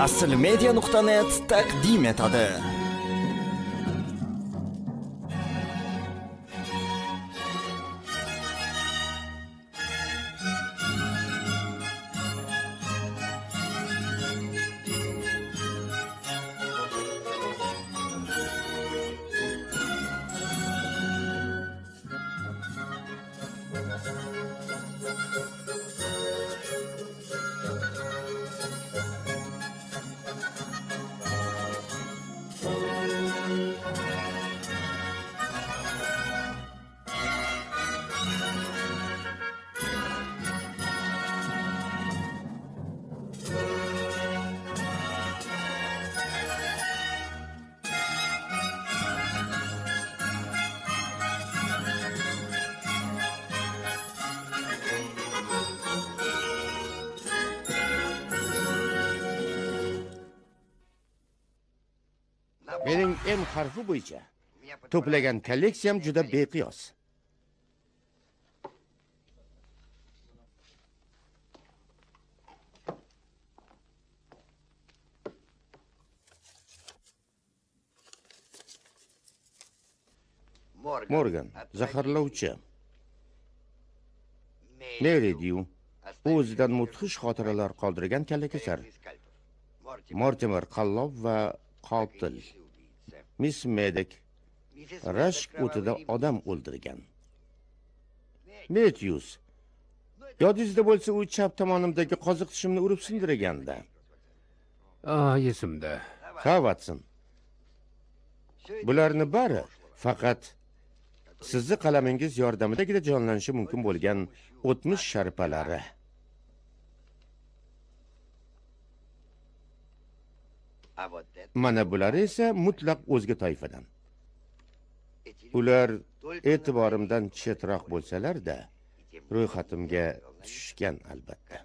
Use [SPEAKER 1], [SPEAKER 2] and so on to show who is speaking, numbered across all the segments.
[SPEAKER 1] Aslmedia.net taqdim etadi.
[SPEAKER 2] Mening M harfi bo'yicha to'plagan kolleksiyam juda beqiyos. Morgan, zaharlovchi. Meridiu, o'zidan mudhish xotiralar qoldirgan kallakesar. Mortimer, qallob va qotil. Miss Medik, rashk o'tida odam o'ldirgan. Matthews, yodingizda bo'lsa, u chap tomonimdagi qoziq tishimni urib sindirganda.
[SPEAKER 3] Esimda.
[SPEAKER 2] Ha, Watson. Bularni bari faqat sizni qalamingiz yordamidagina jonlanishi mumkin bo'lgan o'tmish sharpalari. Mana bular esa mutlaq o'zga toifadan. Ular e'tiborimdan chetroq bo'lsalar-da, ro'yxatimga tushgan albatta.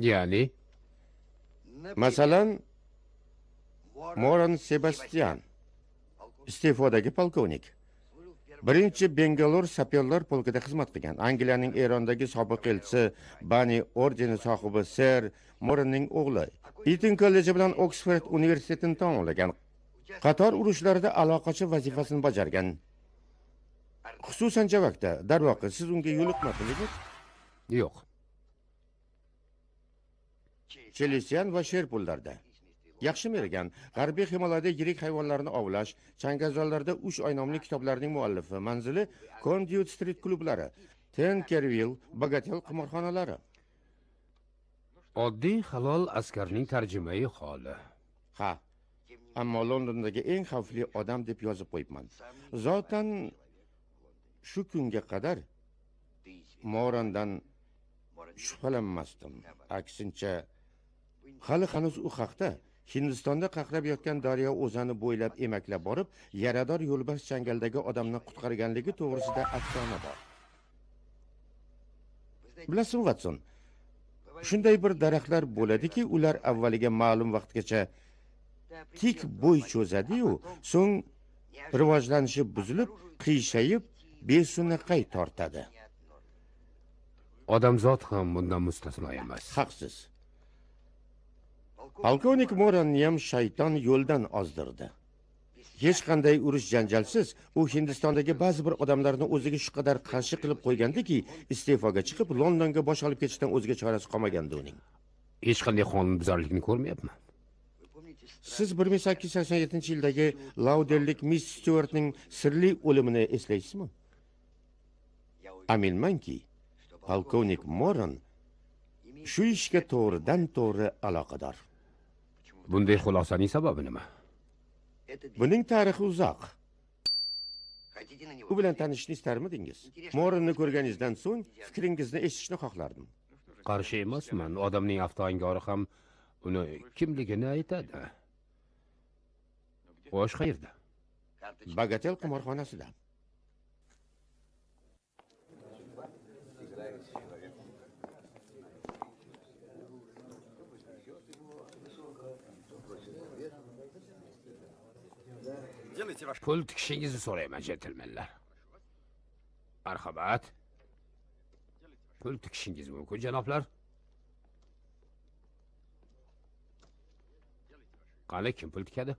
[SPEAKER 3] Ya'ni
[SPEAKER 2] Masalan, Moran Sebastian, iste'fodagi polkovnik. Birinchi Bengalor sapyorlar polkida xizmat qilgan. Angliyaning Erondagi sobiq elchisi Bani ordeni sohibi Ser Moranning o'g'li. Eton kolleji bilan Oxford universitetini tamomlagan. Qator urushlarda aloqachi vazifasini bajargan. Xususan Javakda, darvoqe, siz unga yo'liqmadingiz?
[SPEAKER 3] yo'q.
[SPEAKER 2] Chelesian va Sherpullarda. Yaxshi merigan, G'arbiy Himolayda yirik hayvonlarni ovlash, changazorlarda 3 oy nomli kitoblarning muallifi, manzili Conduit Street klublari, Tankerville, Bagatel qimorxonalari.
[SPEAKER 3] Oddiy halol askarning tarjimai holi.
[SPEAKER 2] Ha, ammo Londondagi eng xavfli odam deb yozib qo'yibman. Zotan shu kunga qadar Morandan shubhalanmasdim. Aksincha, hali hanuz u haqda Hindistonda qaqrab yotgan daryo o'zani bo'ylab emaklab borib, yarador yo'lbars changaldagi odamni qutqarganligi to'g'risida afsona bor. Bilasizmi, Watson? Shunday bir daraxtlar bo'ladiki, ular avvaliga ma'lum vaqtgacha tik bo'y cho'zadi-yu, so'ng rivojlanishi buzilib, qiyshayib, besunaqay tortadi.
[SPEAKER 3] Odamzod ham bundan mustasno emas.
[SPEAKER 2] Haqsiz. Polkovnik Moranni ham shayton yo'ldan ozdirdi. Hech qanday urush janjalsiz, u Hindistondagi ba'zi bir odamlarni o'ziga shu qadar qarshi qilib qo'ygandiki, iste'foga chiqib Londonga bosh olib ketishdan o'zga chorasi qolmagandi uning.
[SPEAKER 3] Hech qanday qonunbuzarlikni ko'rmayapman.
[SPEAKER 2] Siz 1887-yildagi Lauderlik Miss Stewartning sirli o'limini eslaysizmi? Aminmanki, polkovnik Moran shu ishga to'g'ridan-to'g'ri aloqador.
[SPEAKER 3] Bunday xulosaning sababi nima?
[SPEAKER 2] Buning tarixi uzoq. U bilan tanishishni istarmidingiz? Moranni ko'rganingizdan so'ng fikringizni eshitishni xohlardim.
[SPEAKER 3] Qarshi emasman. Odamning avtoangori ham uni kimligini aytadi. Xo'sh, qayerda?
[SPEAKER 2] Bagatel qimorxonasida.
[SPEAKER 3] Pul tikishingizni so'rayman, jentelmenlar. Marhamat. Pul tikishingiz mumkin, janoblar. Qani kim pul tikadi?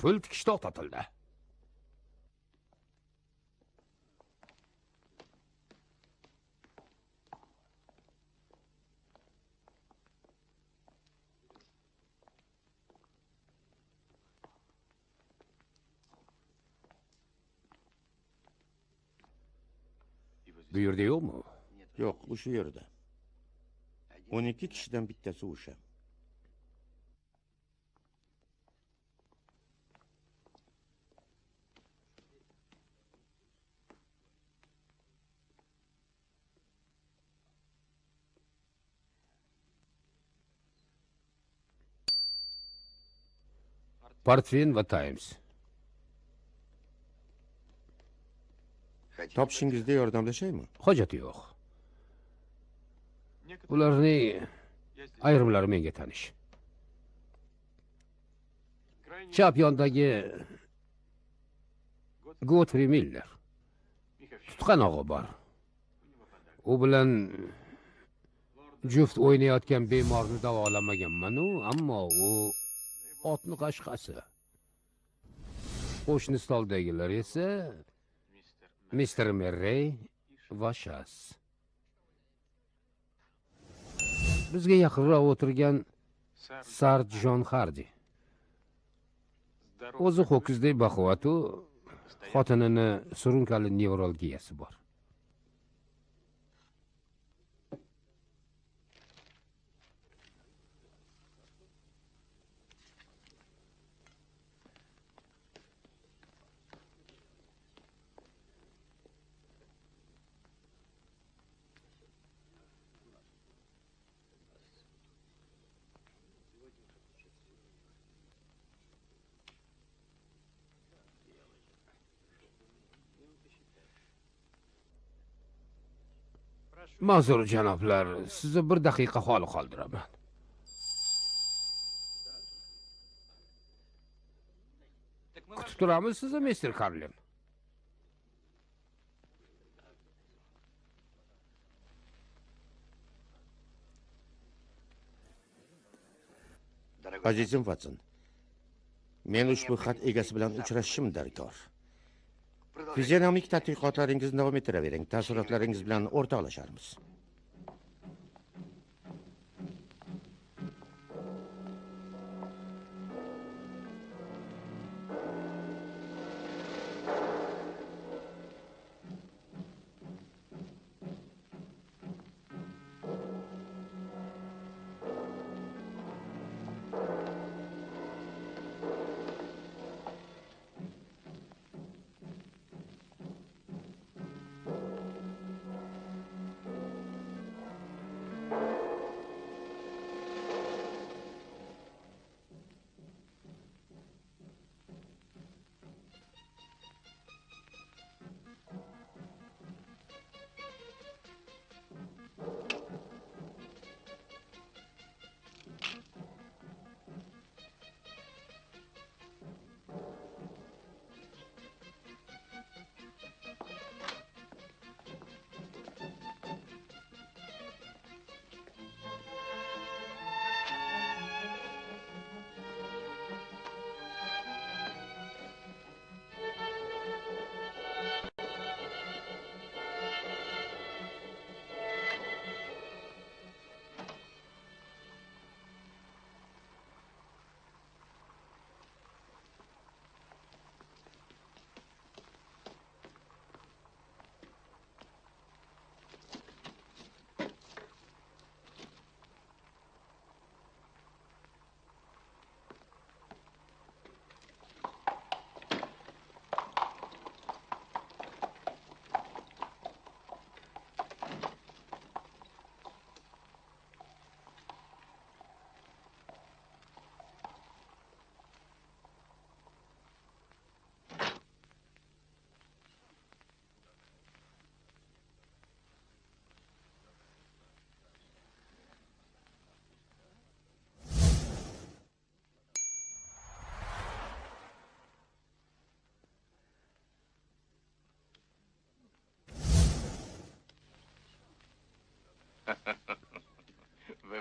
[SPEAKER 3] Pul tikish to'xtatildi. Bu yerda yo'qmi?
[SPEAKER 2] Yo'q, o'sha yerda. 12 kishidan bittasi o'sha.
[SPEAKER 3] Portfen va Times.
[SPEAKER 2] Topishingizda yordamlashaymi?
[SPEAKER 3] Hojati yo'q. Ularning ayrimlari menga tanish. Chap yondagi Godfrey Miller. Tutqan o'g'li bor. U bilan juft o'ynayotgan bemorni davolamaganman-u, ammo u otni qashqasi. Qo'shni stoldagilar esa Mr. Merrey va Shas. Bizga yaqinroq o'tirgan Sar Jon Hardi. O'zi ho'kizdek baquvvat-u, xotinini surunkali nevrolgiyasi bor. Ma'zur janoblar, sizni bir daqiqa holi qoldiraman. Kutib turamiz sizni, Mr. Carlin.
[SPEAKER 2] Azizim Watson, men ushbu xat egasi bilan uchrashishim darkor. Fizionomik tadqiqotlaringizni davom ettiravering. Taassurotlaringiz bilan o'rtoqlasharmiz.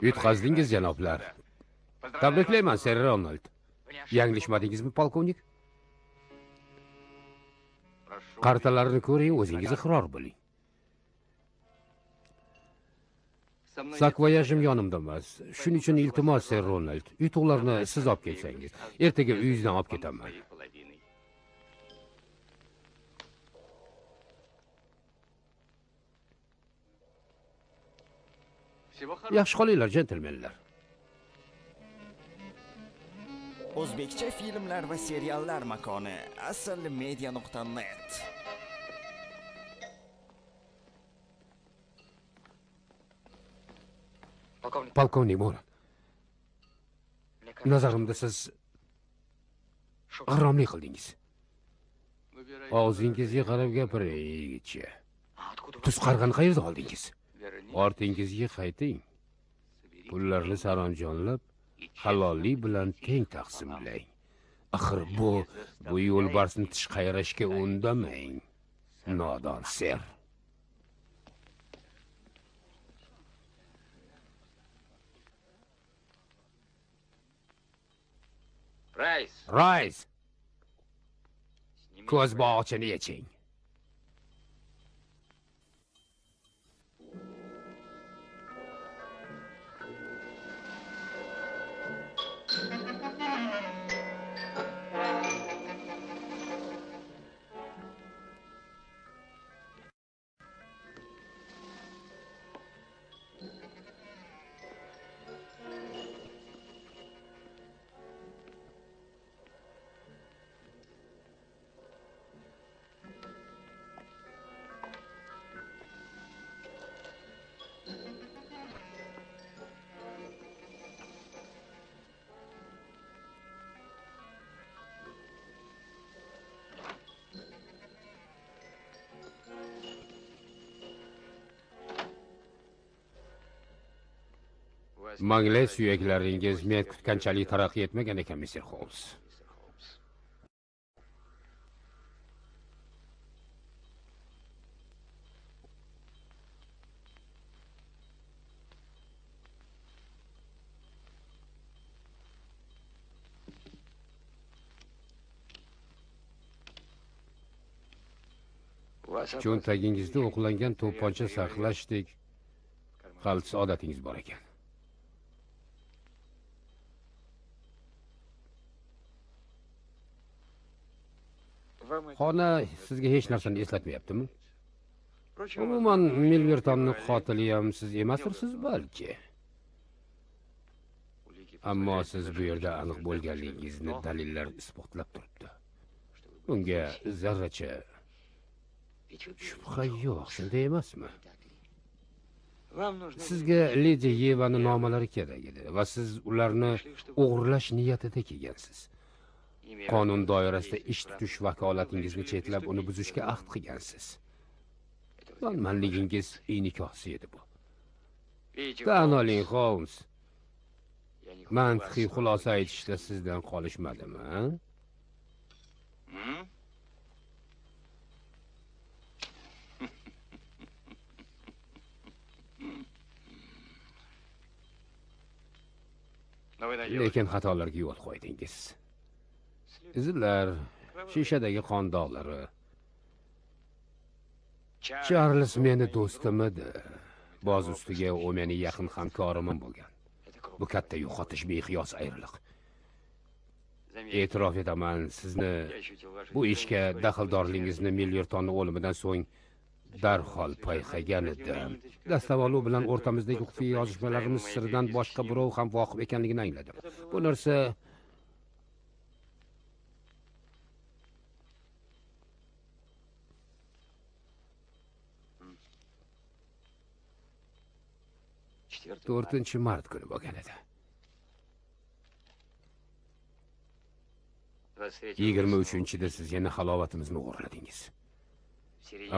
[SPEAKER 3] Yutqazdingiz, janoblar. Tabriklayman, ser Ronald. Yanglishmadingizmi, polkovnik? Qartalarni ko'ring, o'zingiz iqror bo'ling. Sakvoyajim yonimda emas. Shuning uchun iltimos, ser Ronald. Yutuqlarni siz olib kelsangiz. Ertaga uyingizdan olib ketaman. Yaxshi qolinglar, jentelmenlar.
[SPEAKER 1] O'zbekcha filmlar va seriallar makoni aslmedia.net.
[SPEAKER 3] Polkovnik Moran. Nazarimda siz g'irromlik qildingiz. Og'zingizga qarab gapiring, yigitcha. Tuz qarg'ani qayerdan oldingiz? Ortingizga qayting. Pullarni saranjonlab, halollik bilan teng taqsimlang. Axir bu yo'lbarsni tish qayrashga undamang. Nodon ser. Rays. Ko'z bog'ichini yeching. Manglay suyaklaringiz men kutganchalik taraqqiy etmagan ekan, Mr. Holmes. Cho'ntagingizda o'qlangan to'pponcha saqlashdek qaltis odatingiz bor ekan. Xona sizga hech narsani eslatmayaptimi? Umuman, Milvertonning qotili ham siz emasdirsiz balki. Ammo siz bu yerda aniq bo'lganligingizni dalillar isbotlab turibdi. Bunga zarracha shubha yo'q, shunday emasmi? Sizga Ledi Yevani nomalari kerak edi va siz ularni o'g'irlash niyatida kelgansiz. Qonun doirasida ish tutish vakolatingizni chetlab, uni buzishga ahd qilgansiz. Donmanligingiz nikohsi edi bu. Tan oling, Holmes. Mantiqiy xulosa aytishda sizdan qolishmadimi? Lekin xatolarga yo'l qo'ydingiz. Izlar, shishadagi qon dog'lari. Charles meni do'stim edi. Boz ustiga u meni yaqin hamkorim bo'lgan. Bu katta yo'qotish, beqiyos ayriliq. E'tirof etaman, sizni bu ishga daxldorligingizni Milvertonning o'limidan so'ng darhol payqagan edim. Dastavval u bilan o'rtamizdagi xufiy yozishmalarimiz siridan boshqa birov ham voqif ekanligini angladim. Bu narsa to'rtinchi mart kuni bo'lgan edi. 23-da siz yana halovatimizni o'g'irladingiz.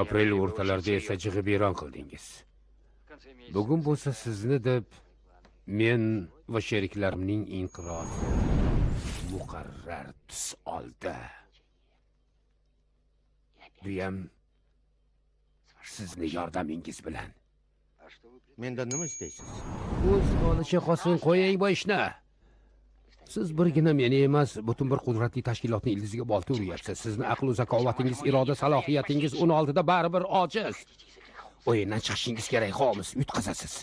[SPEAKER 3] Aprel o'rtalarida esa jig'ibiyron qildingiz. Bugun bo'lsa sizni deb men va sheriklarimning inqirozi muqarrar tus oldi. Bu ham sizni yordamingiz bilan.
[SPEAKER 2] Mendan nima istaysiz?
[SPEAKER 3] O'z holicha qolsin, qo'ying bu ishni. Siz birgina meni emas, butun bir qudratli tashkilotning ildiziga bolta uryapsiz. Sizni aql va zakovatingiz, iroda salohiyatingiz uni oldida baribir ojiz. O'yindan chiqishingiz kerak, xolis, yutqazasiz.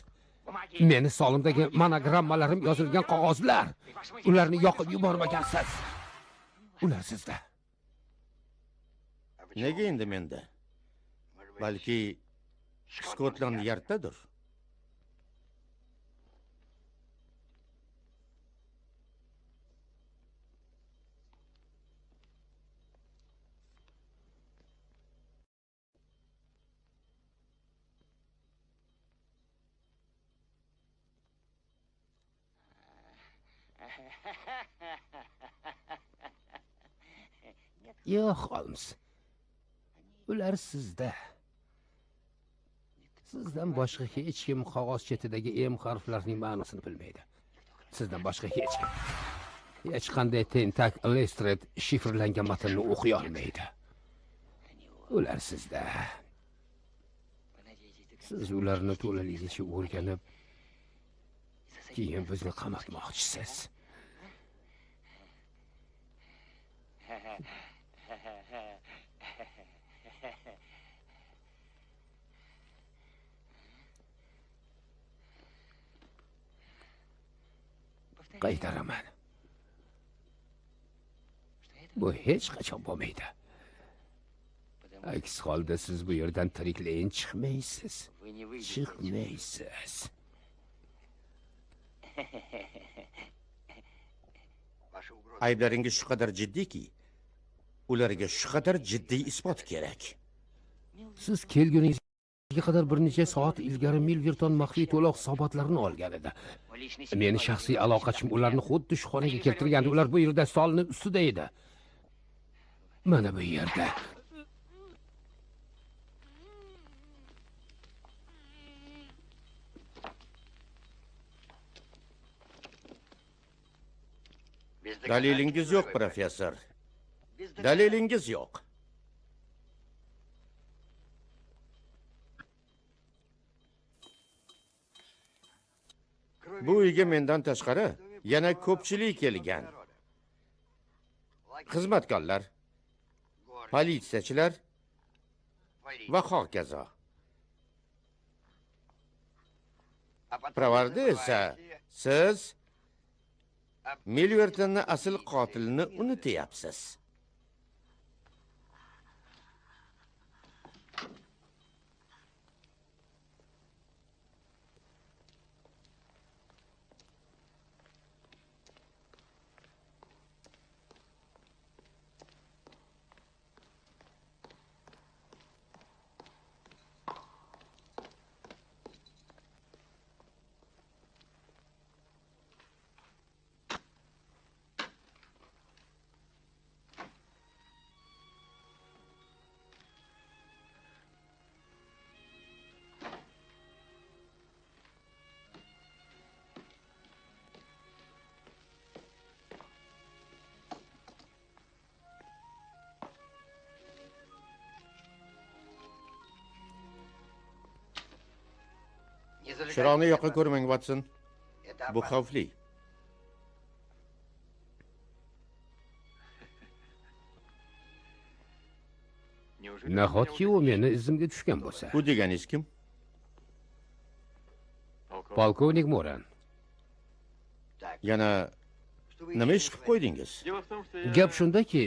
[SPEAKER 3] Meni solimdagi monogrammalarim yozilgan qog'ozlar. Ularni yoqib yubormagansiz. Ular sizda.
[SPEAKER 2] Nega endi menda? Balki Skotland Yarddadir.
[SPEAKER 3] Yo'q, Holmes. Ular sizda. Sizdan boshqa hech kim qog'oz chetidagi M harflarining ma'nosini bilmaydi. Sizdan boshqa hech kim. Hech qanday tentak Lestrade shifrlangan matnni o'qiy olmaydi. Ular sizda. Siz ularni to'laligicha o'rganib, keyin bizni qamatmoqchisiz. Qaytaraman. Bu hech qachon bo'lmaydi. Aks holda siz bu yerdan tiriklayin chiqmaysiz. Chiqmaysiz.
[SPEAKER 2] Ayblaringiz shu qadar jiddiyki, ularga shu qadar jiddiy isbot kerak.
[SPEAKER 3] Siz kelguningizga qadar bir necha soat ilgari Milverton maxfiy to'lov hisobotlarini olgan edi. Meni shaxsiy aloqachim ularni xuddi shu xonaga keltirgandi. Ular bu yerda stolning ustida edi. Mana bu yerda.
[SPEAKER 2] Dalilingiz yo'q, professor. Dalilingiz yo'q. Bu uyga mendan tashqari yana ko'pchilik kelgan. Xizmatkorlar, politsiyachilar va hokazo. Pravarda esa siz Milvertonning asl qotilini unutyapsiz. Chiroqni yoqqa ko'rmang, Watson. Bu xavfli.
[SPEAKER 3] Nahotki u meni izimga tushgan bo'lsa.
[SPEAKER 2] Bu deganingiz kim?
[SPEAKER 3] Polkovnik Moran.
[SPEAKER 2] Yana nima ish qilib qo'ydingiz?
[SPEAKER 3] Gap shundaki,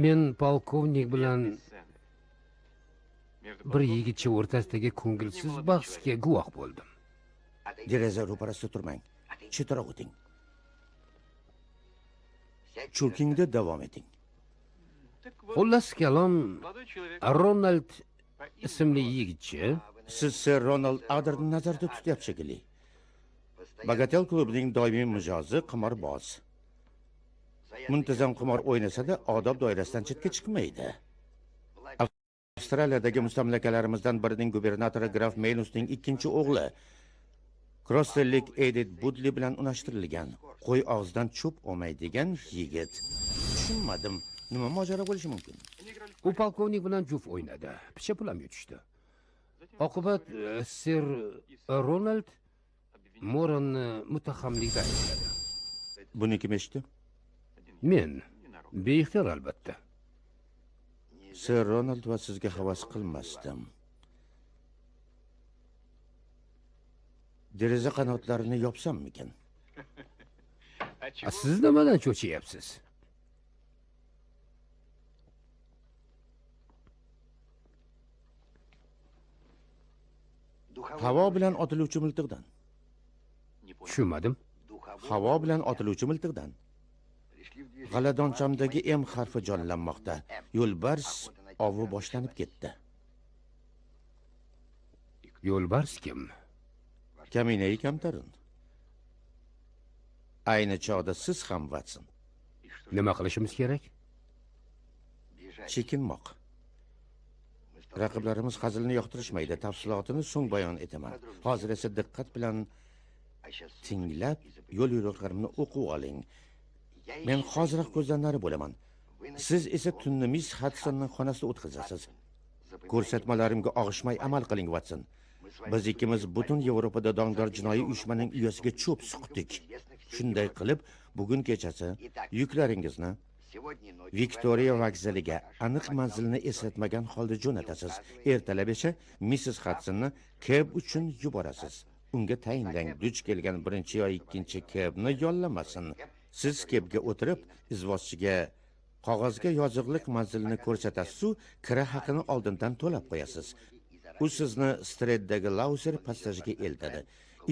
[SPEAKER 3] men polkovnik bilan bir yigitcha o'rtasidagi ko'ngilsiz bahsga guvoh bo'ldim.
[SPEAKER 2] Deraza ro'parasida turmang. Chetroq o'ting. Cho'kingda davom eting.
[SPEAKER 3] Xullas kalom, Ronald ismli yigitcha
[SPEAKER 2] Siz Sir Ronald Adderni nazarda tutyapsiz shekilli. Bagatel klubining doimiy mijozi qimorboz. Muntazam qimor o'ynasa-da, odob doirasidan chetga chiqmaydi. Avstraliyadagi mustamlakalarimizdan birining gubernatori graf Meynusning ikkinchi o'g'li Crossellik Edith Budley bilan unashtirilgan. Qo'y og'zidan cho'p olmaydigan yigit. Tushunmadim. Nima mojaro bo'lishi mumkin?
[SPEAKER 3] u polkovnik bilan juf o'ynadi. Picha pulam yutishdi. Oqibat Sir Ronald Moranni muttahamlikda aybladi.
[SPEAKER 2] Buni kim eshitdi?
[SPEAKER 3] Men beixtiyor albatta.
[SPEAKER 2] Sir Ronald va sizga havas qilmasdim. Deraza qanotlarini yopsammikin?
[SPEAKER 3] Siz nimadan cho'chiyapsiz?
[SPEAKER 2] Havo bilan otiluvchi miltiqdan.
[SPEAKER 3] Tushunmadim.
[SPEAKER 2] Havo bilan otiluvchi miltiqdan. G'aladonchomdagi M harfi jonlanmoqda. Yo'lbars ovi boshlanib ketdi.
[SPEAKER 3] Yo'lbars kim?
[SPEAKER 2] Kaminai kamtarin. Ayni chog'da siz ham Watson.
[SPEAKER 3] Nima qilishimiz kerak?
[SPEAKER 2] Chekinmoq. Raqiblarimiz hazilni yoqtirishmaydi. Tafsilotini so'ng bayon etaman. Hozir esa diqqat bilan tinglab, yo'l yo'riqlarimni o'qib oling. Men hoziroq ko'zdan nari bo'laman. Siz esa tunni Miss Hudsonning xonasida o'tkazasiz. Ko'rsatmalarimga og'ishmay amal qiling, Watson. Biz ikkimiz butun Yevropada dongdor jinoiy uyushmaning uyasiga cho'p suqdik. Shunday qilib, bugun kechasi yuklaringizni Viktoriya vokzaliga aniq manzilni eslatmagan holda jo'natasiz. Ertalab esa Mrs. Hudsonni keb uchun yuborasiz. Unga tayinlang, duch kelgan birinchi yoki ikkinchi kebni yollamasin. Siz kebga o'tirib, izvozchiga qog'ozga yoziqliq manzilni ko'rsatasiz-u, kira haqini oldindan to'lab qo'yasiz. U sizni Streetdagi Lauser passajiga eltadi.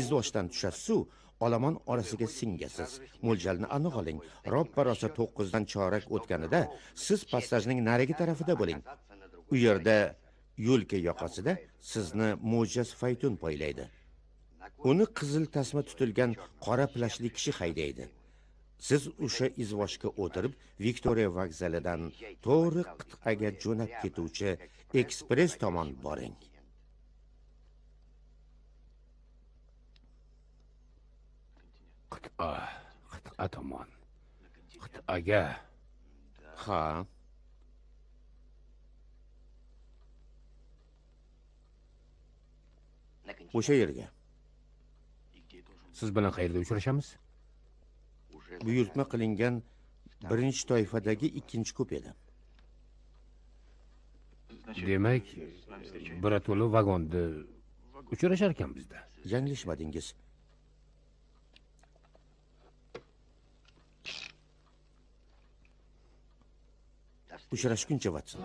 [SPEAKER 2] Izvoshdan tushasiz-u, olomon orasiga singasiz. Mo'ljalni aniq oling. Roppa-rosa 9 dan chorak o'tganida siz passajning narigi tarafida bo'ling. U yerda yo'lka yoqasida sizni mo'jaz faytun poylaydi. Uni qizil tasma tutilgan qora plashli kishi haydaydi. Siz o'sha izvoshga o'tirib, Viktoriya vokzalidan to'g'ri qit'aga jo'nab ketuvchi ekspress tomon boring.
[SPEAKER 3] Qit'a tomon. Qit'aga.
[SPEAKER 2] Ha. O'sha yerga.
[SPEAKER 3] Siz bilan qayerda uchrashamiz?
[SPEAKER 2] Buyurtma qilingan birinchi toifadagi ikkinchi kupeda.
[SPEAKER 3] Demak, birato'la vagonda uchrashar ekan bizda.
[SPEAKER 2] Yanglishmadingiz. Uchrashguncha, Watson.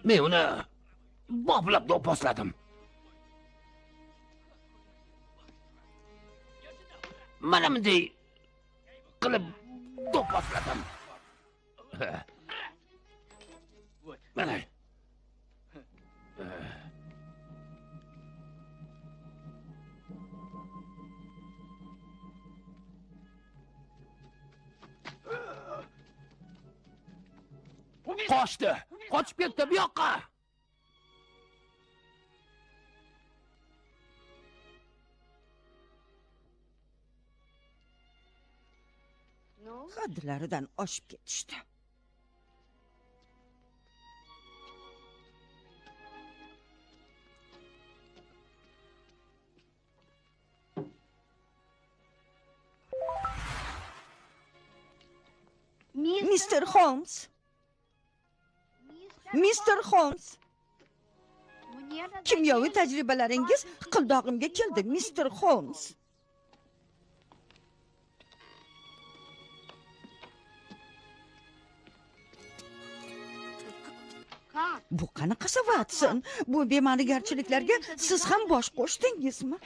[SPEAKER 3] Men uni boplab do'pposladim. Mana bunday qilib do'pposladim. Mana. Qochdi. Qochib ketdi bu yoqqa.
[SPEAKER 4] Haddlaridan oshib ketishdi. Mr. Holmes. Mr. Holmes. Kimyoviy tajribalaringiz qildog'imga keldi, Mr. Holmes. Bu qanaqa Watson? Bu bema'nigarchiliklarga siz ham bosh qo'shdingizmi?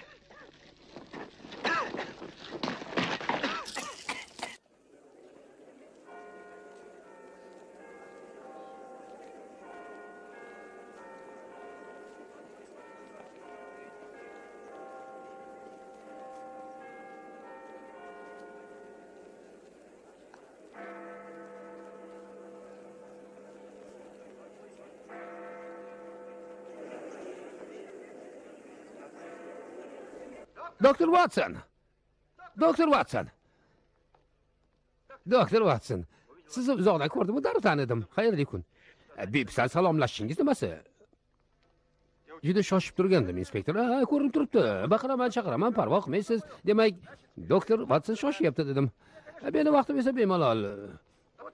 [SPEAKER 3] Doktor Watson. Doktor Watson. Doktor Watson. Sizni uzoqdan ko'rdim, darrov tanidim. Xayrli kun. Bepisand salomlashishingiz nimasi? Juda shoshib turgandim, inspektor. Ha, ko'rinib turibdi. Baqiraman, chaqiraman, parvo qilmaysiz. Demak, doktor Watson shoshyapti dedim. Meni vaqtim esa bemalol.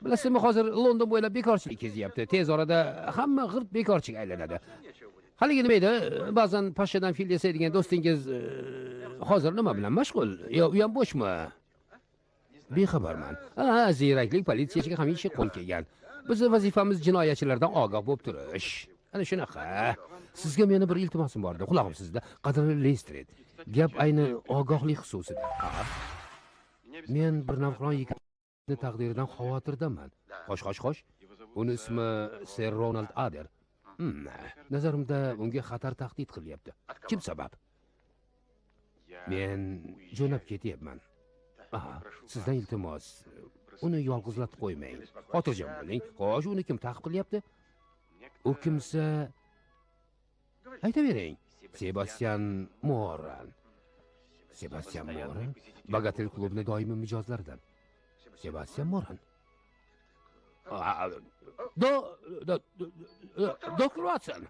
[SPEAKER 3] Bilasizmi, hozir London bo'ylab bekorchilik kezyapti. Tez orada hamma g'irt bekorchiga aylanadi. Haligi nima edi? Ba'zan pashshadan fil yasaydigan do'stingiz hozir nima bilan mashg'ul? Yo, u ham bo'shmi? Bexabarman. Ha, ziyraklik politsiyachiga hamisha qo'l kelgan. Bizning vazifamiz jinoyatchilardan ogoh bo'lib turish. Ana shunaqa. Sizga meni bir iltimosim bor edi. Quloqim sizda. Qadrli Lestred. Gap ayni ogohlik xususida. Men bir navqiron yigitni taqdiridan xavotirdaman. Xo'sh. Uni ismi Sir Ronald Ader. Nazarimda unga xatar tahdid qilyapti. Kim sabab? Men jo'nab ketyapman. Sizdan iltimos, uni yolg'izlatib qo'ymang. Xotirjam bo'ling. Xo'sh, uni kim ta'qib qilyapti? U kimsa aytavering. Sebastian Moran. Sebastian Moran Bagatel klubning doimiy mijozlaridan. Sebastian Moran. Doktor Watson.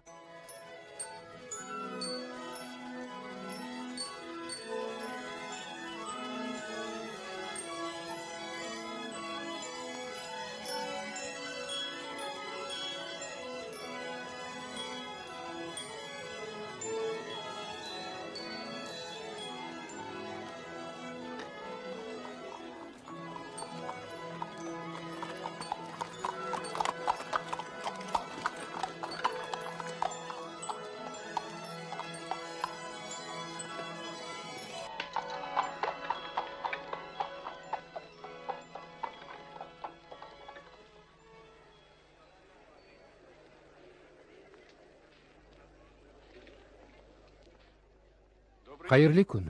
[SPEAKER 3] Xayrli kun.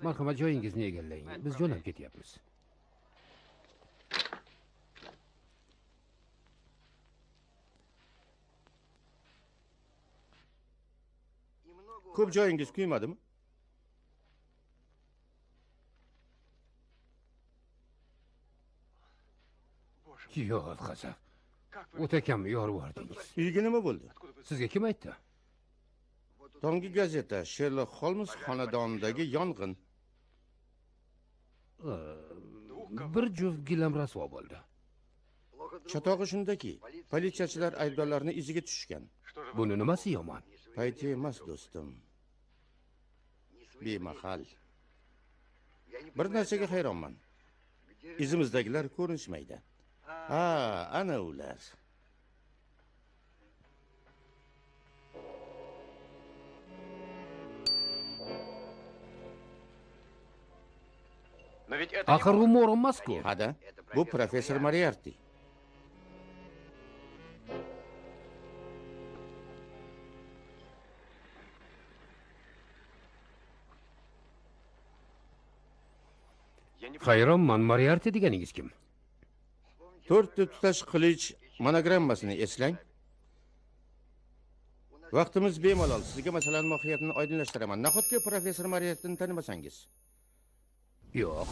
[SPEAKER 3] Marhamat, joyingizni egallang. Biz jo'nab ketyapmiz.
[SPEAKER 2] Ko'p joyingiz kuymadimi?
[SPEAKER 3] Yo'q, Qazaq. O'takamni yorib yubordingiz.
[SPEAKER 2] Uyga nima bo'ldi?
[SPEAKER 3] Sizga kim aytdi?
[SPEAKER 2] Tonggi gazeta Sherlok Holmes xonadonidagi yong'in.
[SPEAKER 3] Bir juft gilam rasvo bo'ldi.
[SPEAKER 2] Chatog'i shundaki, politsiyachilar aybdorlarni iziga tushgan.
[SPEAKER 3] Buni nimasi yomon?
[SPEAKER 2] Payti emas, do'stim. Bemahal. Bir narsaga hayronman. Izimizdagilar ko'rinishmaydi. Ha, ana ular.
[SPEAKER 3] Axir u Mo'ron emas-ku.
[SPEAKER 2] Hada, bu professor Moriarty.
[SPEAKER 3] Hayronman, Moriarty deganingiz kim?
[SPEAKER 2] 4 tutash qilich monogrammasini eslang. Vaqtimiz bemalol. Sizga masalaning mohiyatini oydinlashtiraman. Nahotki professor Moriartyni tanimasangiz?
[SPEAKER 3] Yo'q.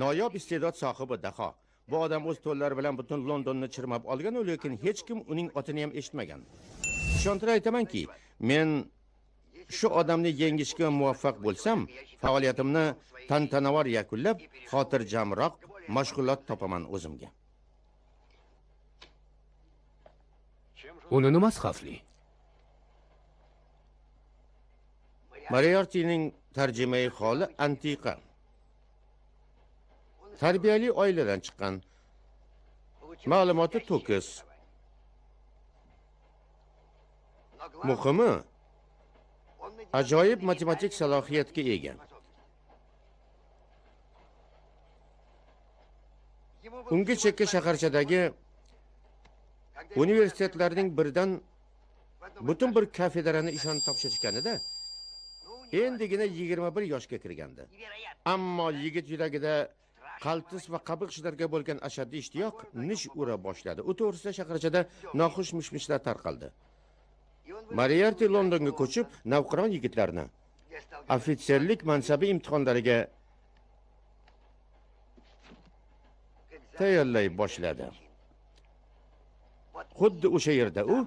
[SPEAKER 2] Noyob iste'dod sohibi daho. Bu odam o'z to'llari bilan butun Londonni chirmab olgan, lekin hech kim uning otini ham eshitmagan. Ishontirib aytamanki, men shu odamni yengishga muvaffaq bo'lsam, faoliyatimni tantanavor yakunlab, xotirjamroq mashg'ulot topaman o'zimga.
[SPEAKER 3] Uni nimasi xavfli?
[SPEAKER 2] Moriartyning tarjimai holi antiqa. Tarbiyali oiladan chiqqan. Ma'lumoti to'kis. Muhimi, ajoyib matematik salohiyatga ega. Unga chekka shaharchadagi universitetlarning biridan butun bir kafedrani ishonib topshirishganida endigina 21 yoshga kirgandi. Ammo yigit yuragida qaltis va qabiqchilarga bo'lgan ashaddiy ishtiyoq nish ura boshladi. U to'g'risida shaharchada noxush mishmishlar tarqaldi. Moriarty Londonga ko'chib, navqiron yigitlarni ofitserlik mansabi imtihonlariga tayyorlay boshladi. Xuddi o'sha yerda u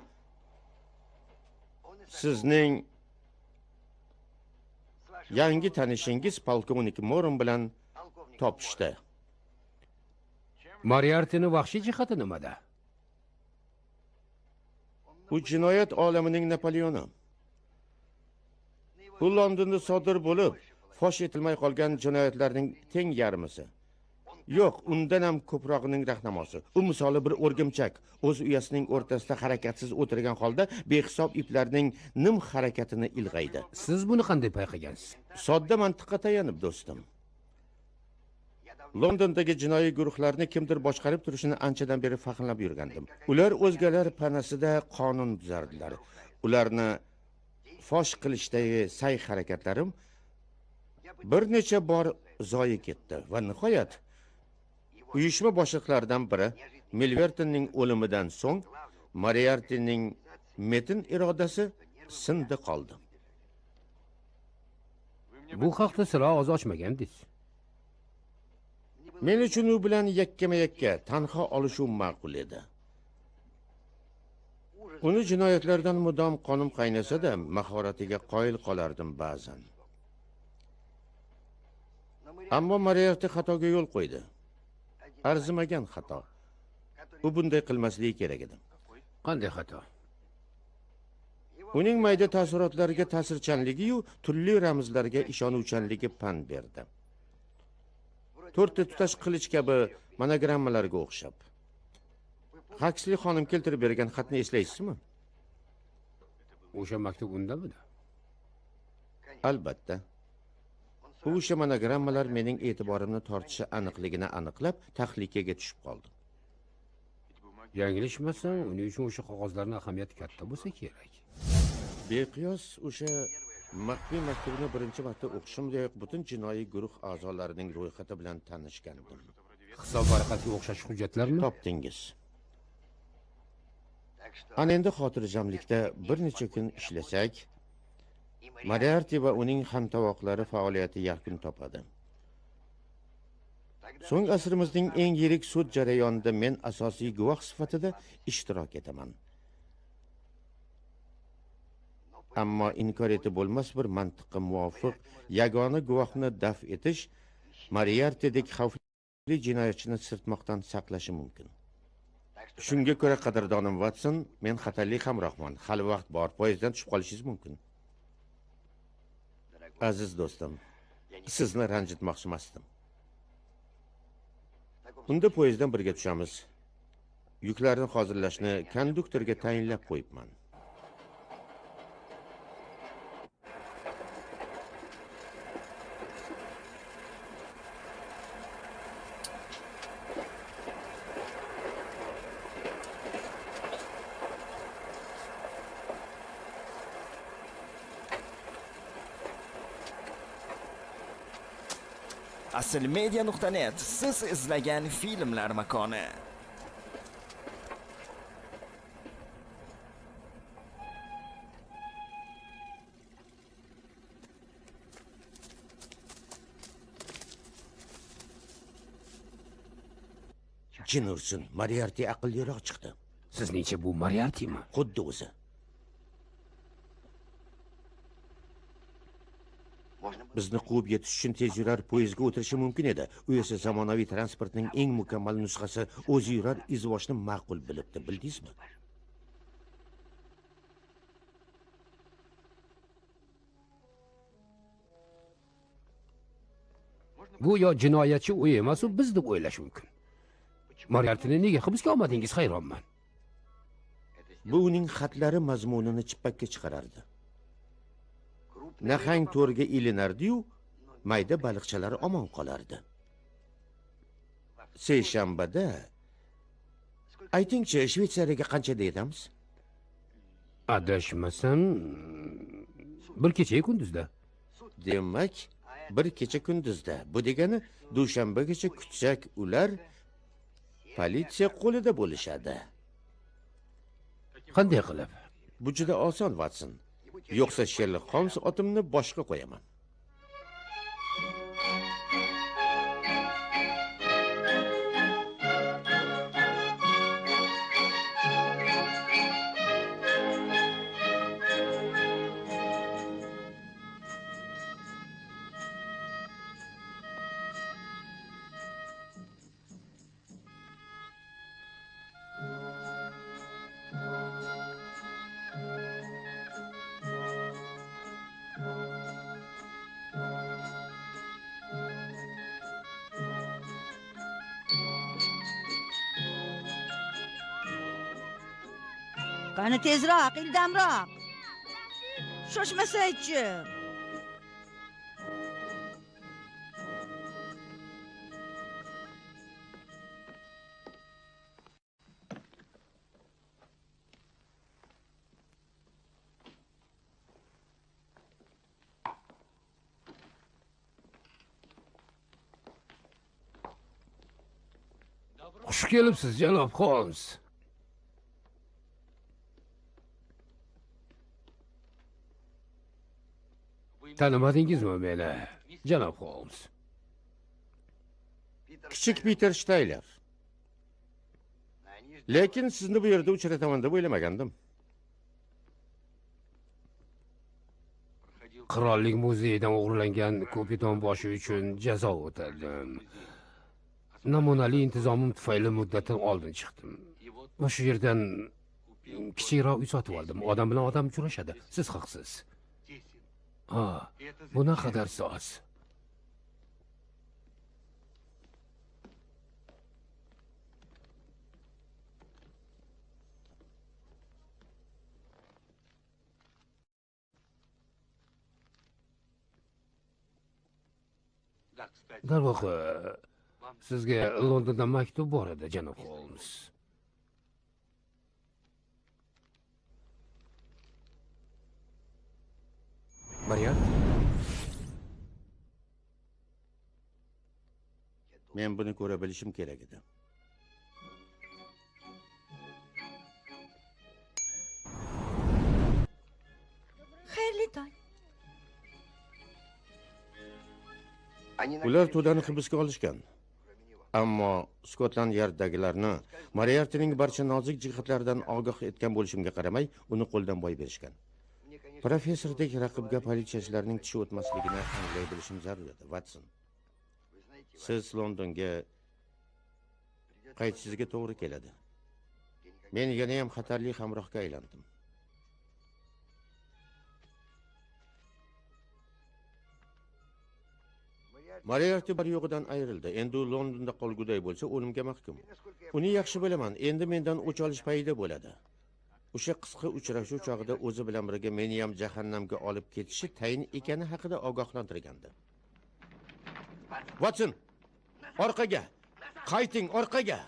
[SPEAKER 2] sizning yangi tanishingiz polkovnik Mo'ron bilan topishdi.
[SPEAKER 3] Moriartyni vahshiy jihati nimada?
[SPEAKER 2] U jinoyat olamining Napoleoni. U Londonda sodir bo'lib, fosh etilmay qolgan jinoyatlarning teng yarmisi. Yo'q, undan ham ko'prog'ining rahnamosi. U misoli bir o'rgimchak, o'z uyasining o'rtasida harakatsiz o'tirgan holda behisob iplarning nim harakatini ilg'aydi.
[SPEAKER 3] Siz buni qanday payqagansiz?
[SPEAKER 2] Sodda mantiqqa tayanib, do'stim. Londondagi jinoiy guruhlarni kimdir boshqarib turishini anchadan beri fahmlab yurgandim. Ular o'zgalar panasida qonun buzardilar. Ularni fosh qilishdagi sa'y-harakatlarim bir necha bor zoyi ketdi va nihoyat uyushma boshliqlaridan biri Milvertonning o'limidan so'ng Moriartyning metin irodasi sindi qoldi.
[SPEAKER 3] Bu haqda sira oz ochmagandingiz.
[SPEAKER 2] Men uchun u bilan yakkama-yakka tanho olishum ma'qul edi. Uni jinoyatlardan mudom qonim qaynasa-da, mahoratiga qoyil qolardim ba'zan. Ammo Moriarty xatoga yo'l qo'ydi. Arzimagan xato. U bunday qilmasligi kerak edi.
[SPEAKER 3] Qanday xato?
[SPEAKER 2] Uning mayda taassurotlariga ta'sirchanligi-yu turli ramzlarga ishonuvchanligi pan berdi. 4 tutash qilich kabi monogrammalarga o'xshab. Huxley xonim keltirib bergan xatni eslaysizmi?
[SPEAKER 3] O'sha maktub undamidi?
[SPEAKER 2] Albatta. O'sha monogrammalar mening e'tiborimni tortishi aniqligini aniqlab, tahlikaga tushib qoldi.
[SPEAKER 3] Yanglishmasam, uning uchun o'sha qog'ozlarning ahamiyati katta bo'lsa kerak.
[SPEAKER 2] Beqiyos o'sha maxfiy maktubni birinchi marta o'qishimdek butun jinoiy guruh a'zolarining ro'yxati bilan tanishgandim.
[SPEAKER 3] Hisob varaqasiga o'xshash hujjatlarni
[SPEAKER 2] Topdingiz. Ana endi xotirjamlikda bir necha kun ishlasak, Moriarti va uning hamtovoqlari faoliyati yakun topadi. So'ng asrimizning eng yirik sud jarayonida men asosiy guvoh sifatida ishtirok etaman. Ammo inkor etib bo'lmas bir mantiqqa muvofiq yagona guvohni daf etish Moriartidek xavfli jinoyatchini sirtmoqdan saqlashi mumkin. Shunga ko'ra qadrdonim Watson, men xatarli hamrohman. Hali vaqt bor, poyezddan tushib qolishingiz mumkin. Aziz do'stim, sizni ranjitmoqchi emasdim. Unda poyezddan birga tushamiz. Yuklarni hozirlashni konduktorga tayinlab qo'yibman.
[SPEAKER 1] Aslmedia.net siz izlagan filmlar makoni.
[SPEAKER 2] Jin ursin, Moriarti aqlliroq chiqdi.
[SPEAKER 3] Sizningcha bu Moriartimi?
[SPEAKER 2] Xuddi o'zi. Bizni quvib yetish uchun tez yurar poyezdga o'tirishi mumkin edi. U esa zamonaviy transportning eng mukammal nusxasi o'zi yurar izvoshni ma'qul bilibdi, bildingizmi?
[SPEAKER 3] Bu yo jinoyatchi u emas, u biz deb o'ylash mumkin. Moriartini nega hibsga olmadingiz, hayronman.
[SPEAKER 2] Bu uning xatlari mazmunini chippakka chiqarardi. Nahang to'rga ilinardi-yu, mayda baliqchalar omon qolardi. Seshanbada aytingchi, Shveysariyaga qanchada yetamiz?
[SPEAKER 3] Adashmasam, bir kecha kunduzda.
[SPEAKER 2] Demak, bir kecha kunduzda. Bu degani dushanbagacha kutsak, ular politsiya qo'lida bo'lishadi.
[SPEAKER 3] Qanday qilib?
[SPEAKER 2] Bu juda oson, Watson. Yo'qsa Sherlock Holmes otimni boshqa qo'yaman.
[SPEAKER 4] Qani tezroq, ildamroq. Shoshmasaychi.
[SPEAKER 3] Xush kelibsiz, janob Holmes. Tanimadingizmi meni, janob Holmes?
[SPEAKER 2] Kichik Peter Shtayler. Lekin sizni bu yerda uchrataman deb o'ylamagandim.
[SPEAKER 3] Qirollik muzeyidan o'g'irlangan kapitan boshi uchun jazo o'tadim. Namunali intizomim tufayli muddatdan oldin chiqdim. Va shu yerdan kichikroq uy sotib oldim. Odam bilan odam uchrashadi. Siz haqsiz. Ha, buna qadar soz. Darvoqe, sizga Londondan maktub bor edi, janob Holmes. Moriarti?
[SPEAKER 2] Men buni ko'ra bilishim kerak edi.
[SPEAKER 4] Xayrli tong.
[SPEAKER 2] ular to'dani hibsga olishgan. Ammo Skotland Yarddagilarni Moriartining barcha nozik jihatlaridan ogoh etgan bo'lishimga qaramay, uni qo'ldan boy berishgan. Professordek raqibga politsiyachilarning tishi o'tmasligini anglay bilishim zarur edi, Watson. Siz Londonga qaytishingizga to'g'ri keladi. Men yana ham xatarli hamrohga aylandim. Moriarti bir yo'g'idan ayrildi. Endi u Londonda qolguday bo'lsa, o'limga mahkum. Uni yaxshi bilaman. Endi mendan o'ch olish payida bo'ladi. O'sha qisqa uchrashuv chog'ida o'zi bilan birga meni ham jahannamga olib ketishi tayin ekani haqida ogohlantirgandi. Watson, orqaga! Qayting, orqaga!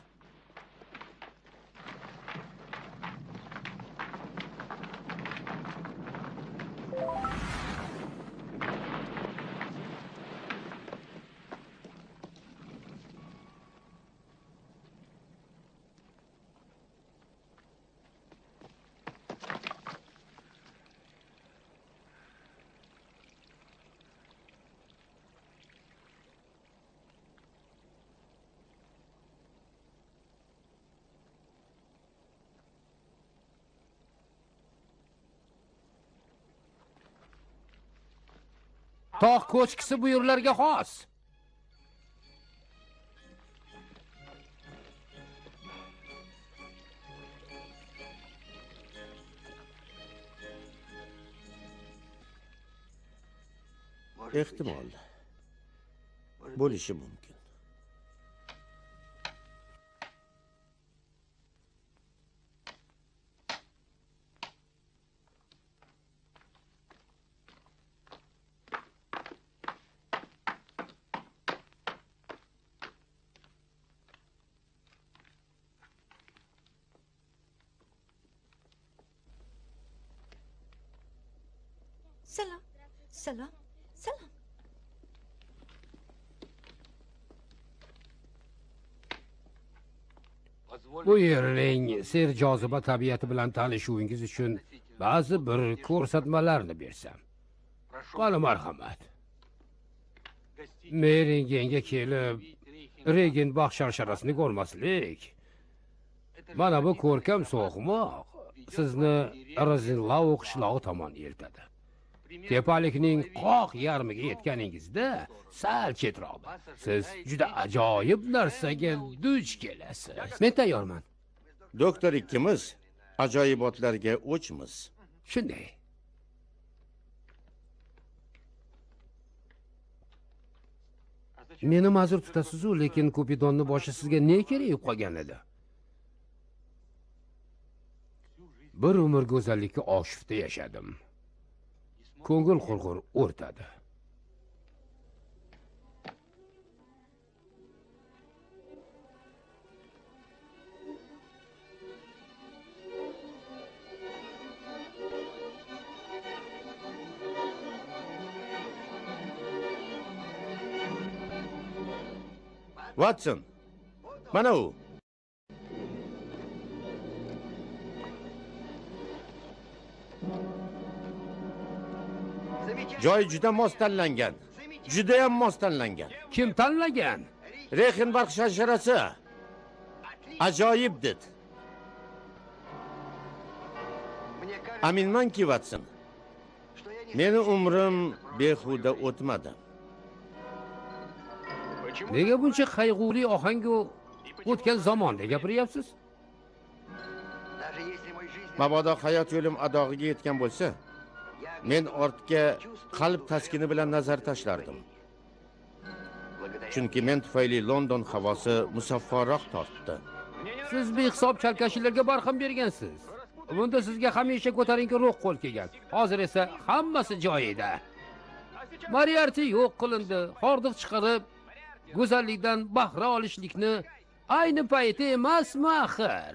[SPEAKER 3] Tog' ko'chkisi bu yerlarga xos.
[SPEAKER 2] Ehtimol bo'lishi mumkin.
[SPEAKER 5] Salom, salom, salom.
[SPEAKER 3] Bu yerning serjoziba tabiati bilan tanishuvingiz uchun ba'zi bir ko'rsatmalarni bersam. Qani marhamat. Meringanga kelib, Regen baxt sharsharasini ko'rmaslik. Mana bu ko'rkam so'qmoq sizni Rozenlau qishlog'i tomon eltadi. Tepalikning qoq yarmiga yetganingizda sal chetroqda siz juda ajoyib narsaga duch kelasiz. Men tayyorman.
[SPEAKER 2] Doktor ikkimiz ajoyibotlarga o'chmiz.
[SPEAKER 3] Shunday. Meni ma'zur tutasiz-ku, lekin Kupidonni boshi sizga ne kerak qolgan edi? Bir umr go'zallikka oshifta yashadim. Ko'ngil qurg'ur o'rtadi.
[SPEAKER 2] Watson, mana u. Joy juda mos tanlangan. Juda ham mos tanlangan.
[SPEAKER 3] Kim tanlagan?
[SPEAKER 2] Reichenbach sharsharasi. Ajoyib did. Aminmanki, Watson. Meni umrim behuda o'tmadi.
[SPEAKER 3] Nega buncha qayg'uli ohangu o'tgan zamonda gapiryapsiz?
[SPEAKER 2] Mabodo hayot yo'lim adog'iga yetgan bo'lsa, men ortga qalb taskini bilan nazar tashlardim. Chunki men tufayli London havosi musafforoq tortdi.
[SPEAKER 3] Siz behisob chalkashliklarga barham bergansiz. Bunda sizga hamisha ko'tarinki ruh qo'l kelgan. Hozir esa hammasi joyida. Moriarti yo'q qilindi, hordiq chiqarib, go'zallikdan bahra olishlikni ayni payti emasmi axir?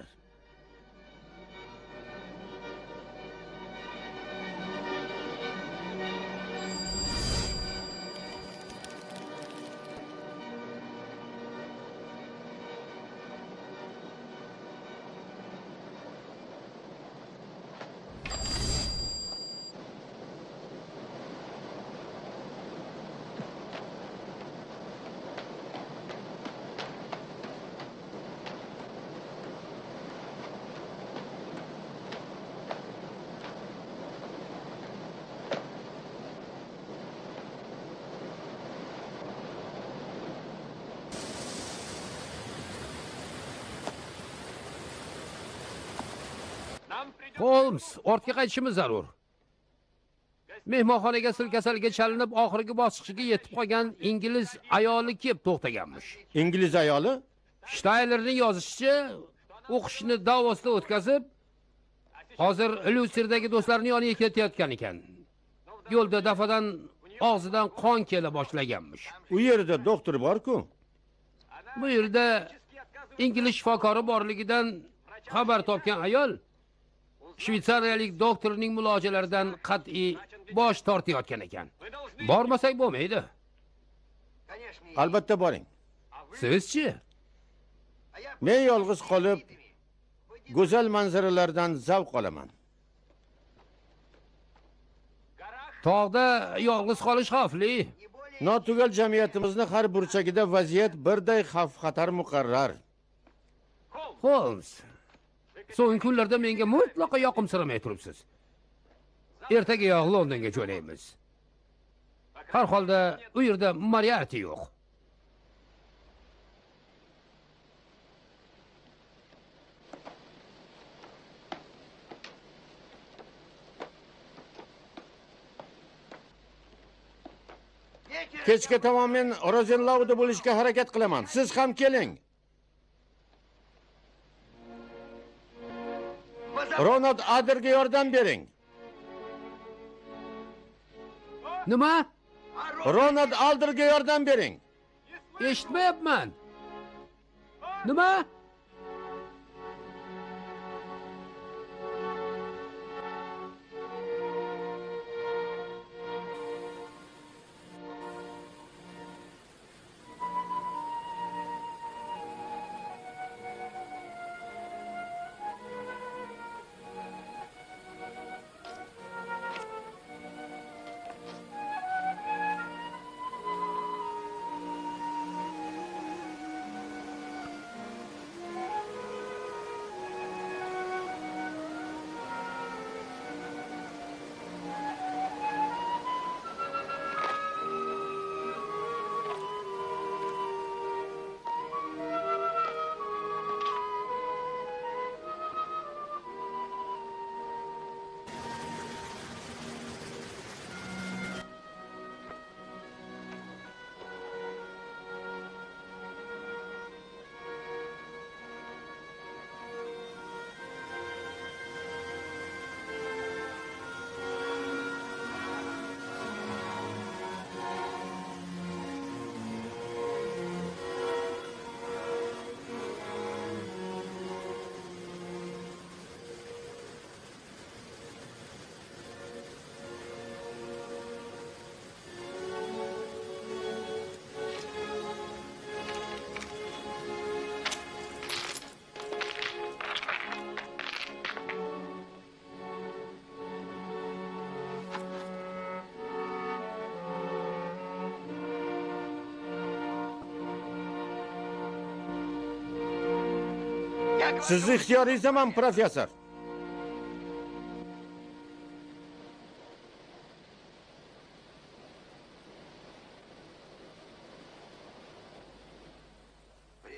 [SPEAKER 3] Holmes, ortga qaytishimiz zarur. Mehmonxonaga sil kasalga chalinib, oxirgi bosqichga yetib qolgan ingliz ayoli kelib to'xtaganmish.
[SPEAKER 2] Ingliz ayoli?
[SPEAKER 3] Shtaylerning yozishicha, o'qishni Davosda o'tkazib, hozir Lyuserdagi do'stlarining yoniga ketayotgan ekan. Yo'lda dafadan og'zidan qon kela boshlaganmish.
[SPEAKER 2] U yerda doktor bor-ku.
[SPEAKER 3] Bu yerda ingliz shifokori borligidan xabar topgan ayol shvetsariyalik doktorning mulojalaridan qat'iy bosh tortayotgan ekan. Bormasak bo'lmaydi.
[SPEAKER 2] Albatta boring.
[SPEAKER 3] Sizchi?
[SPEAKER 2] Men yolg'iz qolib, go'zal manzaralardan zavq olaman.
[SPEAKER 3] Tog'da yolg'iz qolish xavfli.
[SPEAKER 2] Notugal jamiyatimizni har burchagida vaziyat birday xavf-xatar muqarrar.
[SPEAKER 3] Holmes, so'nggi kunlarda menga mutlaqo yoqimsiramay turibsiz. Ertaga Londonga jo'naymiz. Har holda u yerda Moriarty yo'q.
[SPEAKER 2] Kechga tamoman Rozenlauvda bo'lishga harakat qilaman. Siz ham keling. Ronald Adlerga yordam bering.
[SPEAKER 3] Nima?
[SPEAKER 2] Ronald Adlerga yordam bering.
[SPEAKER 3] Eshitmayapman. Nima?
[SPEAKER 2] Sizni ixtiyoringizdaman, professor.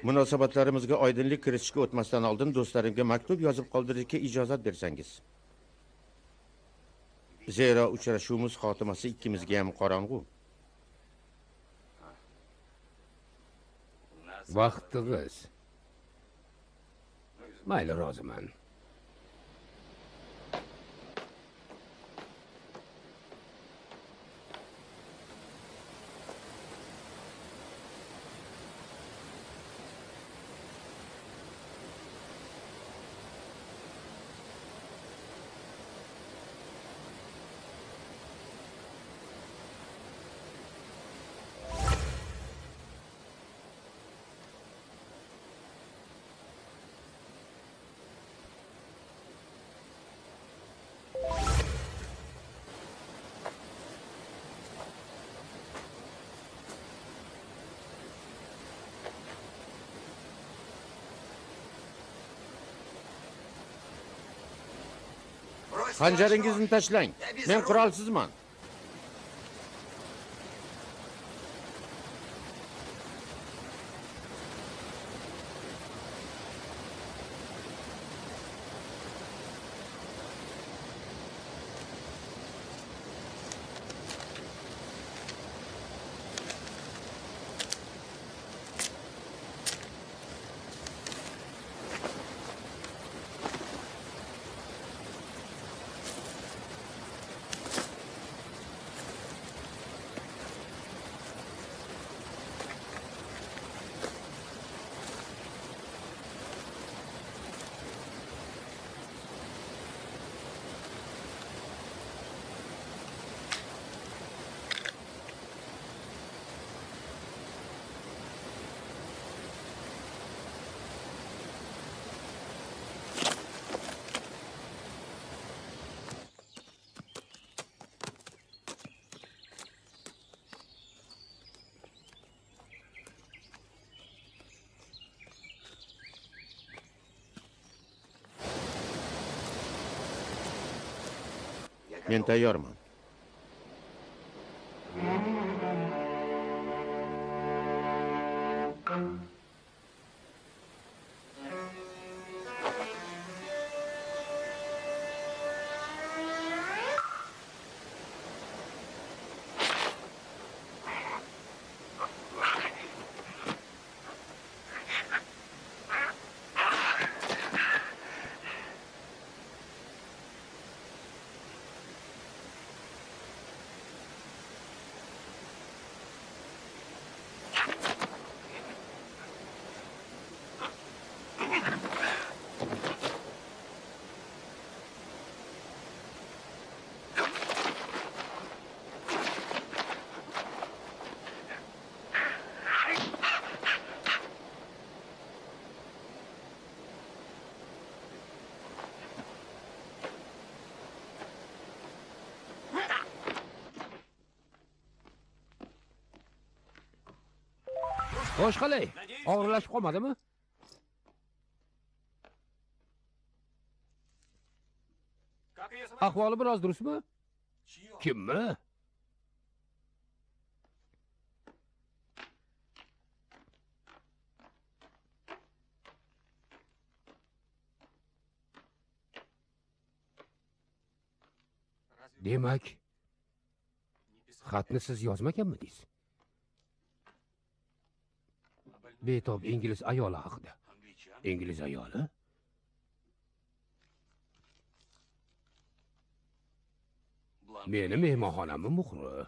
[SPEAKER 2] Munosabatlarimizga oydinlik kiritishga o'tmasdan oldin do'stlarimga maktub yozib qoldirishga ijozat bersangiz. Zero uchrashuvimiz xotimasi ikkimizga ham qorong'u.
[SPEAKER 3] Vaqtingiz. Mayli, roziman.
[SPEAKER 2] Xanjaringizni tashlang. Men qurolsizman. Men tayyorman.
[SPEAKER 3] Xo'sh, qalay? Og'irlashib qolmadimi? Ahvoli biroz durustmi? Kimmi? Demak, xatni siz yozmaganmidingiz? Betob ingliz ayoli haqida. Ingliz ayoli? Meni mehmonxonamni muhri.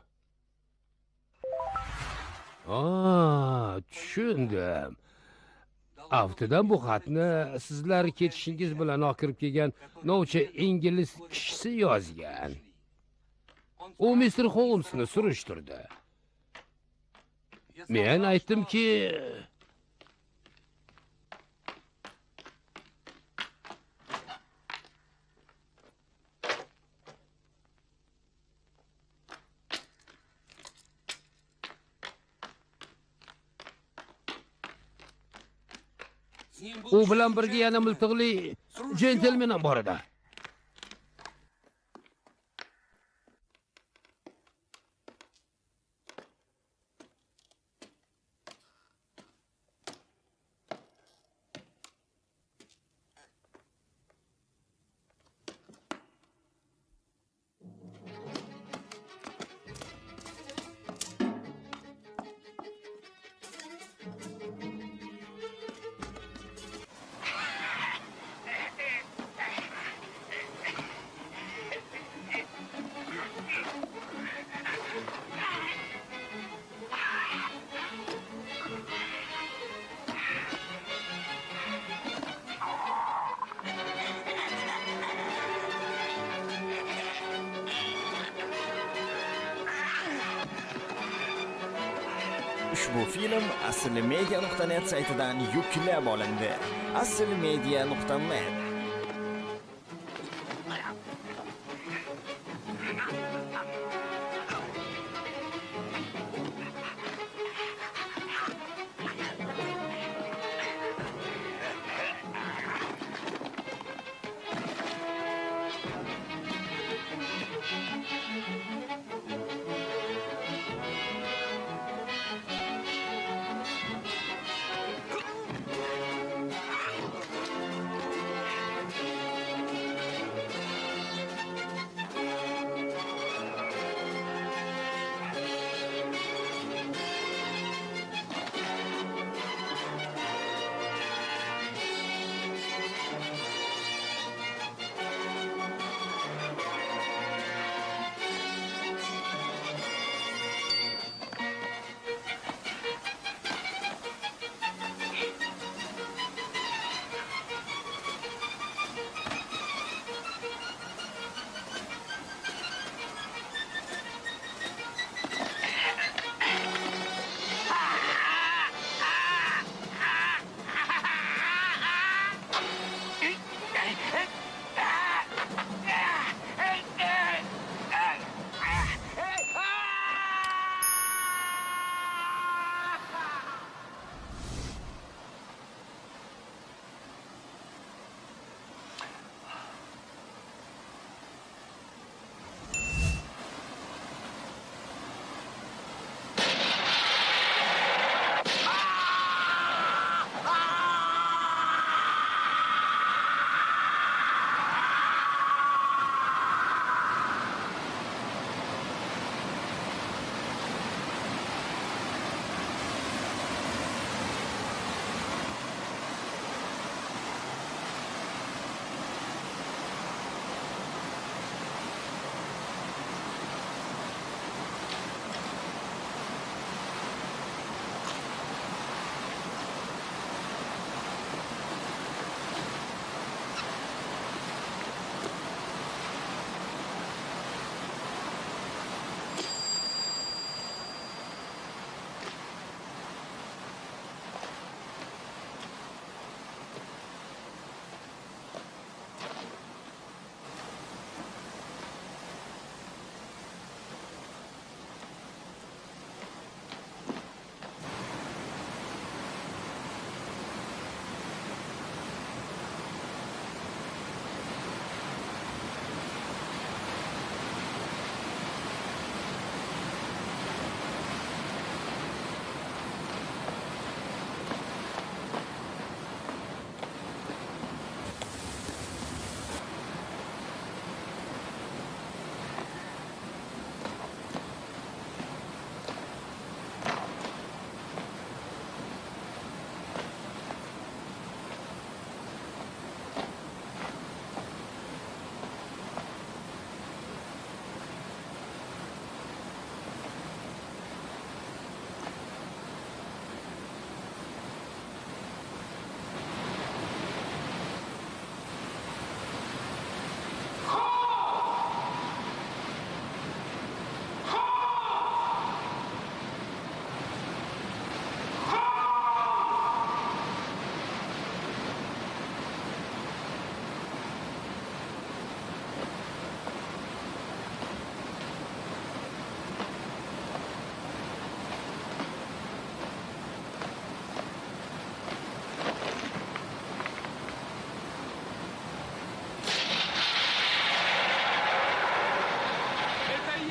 [SPEAKER 3] Tushundim. Aftidan bu xatni sizlar ketishingiz bilan kirib kelgan novcha ingliz kishisi yozgan. U Mr. Holmesni surishtirdi. Men aytdimki, u bilan birga yana miltiqli jentelmen ham bor edi.
[SPEAKER 1] Ushbu film aslimedia.net saytidan yuklab olindi. aslimedia.net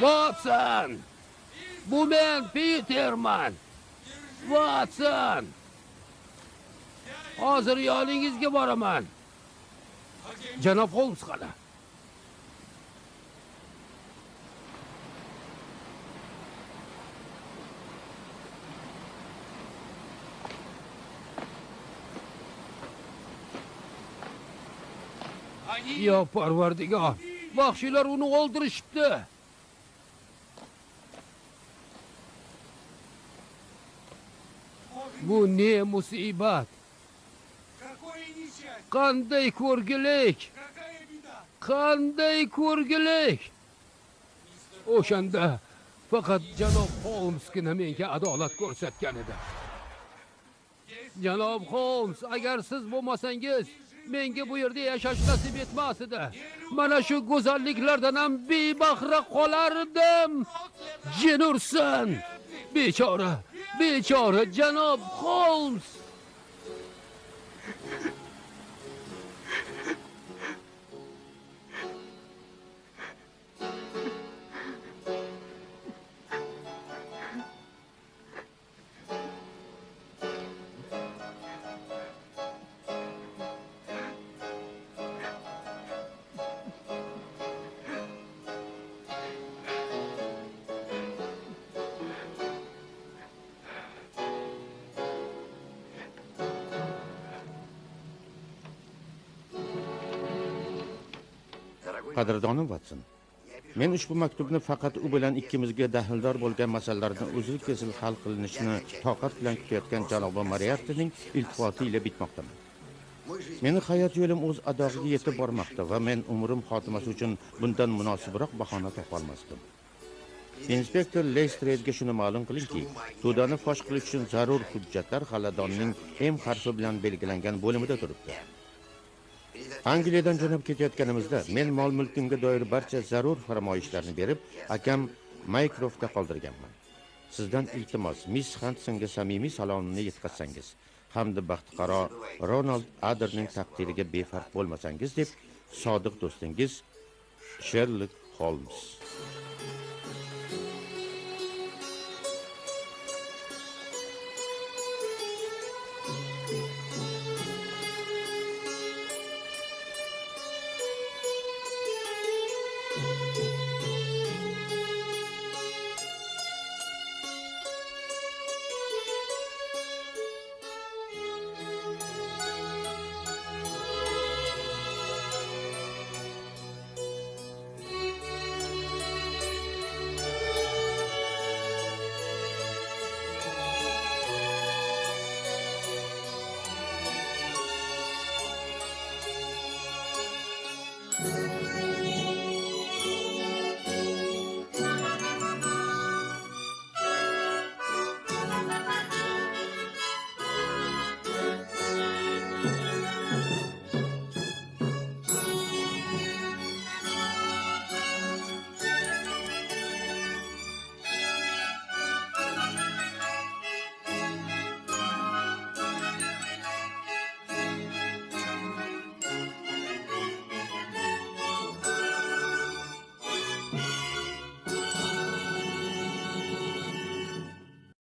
[SPEAKER 3] Watson! Bu men Peterman. Watson! Hozir yoningizga boraman. Janob Holmes qani? Yo Parvardigor, vahshiylar uni o'ldirishibdi. Bu ne musibat? Qanday ko'rgilik? Qanday ko'rgilik? O'shanda faqat janob Holmesgina menga adolat ko'rsatgan edi. Janob Holmes, agar siz bo'lmasangiz, menga bu yerda yashash nasib etmas edi. Mana shu go'zalliklardan ham bebahra qolardim. Jin ursin. Bechora, bechora janob Holmes.
[SPEAKER 2] Qadrdonim Watson, men ushbu maktubni faqat u bilan ikkimizga daxldor bo'lgan masalalarni uzil-kesil hal qilinishini toqat bilan kutayotgan janob Moriartining iltifoti ila bitmoqdaman. Meni hayot yo'lim o'z adog'iga yetib bormoqda va men umrim xotimasi uchun bundan munosibroq bahona topa olmasdim. Inspektor Lestredga shuni ma'lum qilingki, to'dani fosh qilish uchun zarur hujjatlar xaladonning M harfi bilan belgilangan bo'limida turibdi. Angliyadan jo'nab ketayotganimizda men mol-mulkimga doir barcha zarur farmoyishlarni berib, akam Maycroftga qoldirganman. Sizdan iltimos, Miss Hansonga samimiy salomimni yetkazsangiz, hamda baxtiqaro Ronald Adderning taqdiriga befarq bo'lmasangiz deb sodiq do'stingiz Sherlock Holmes.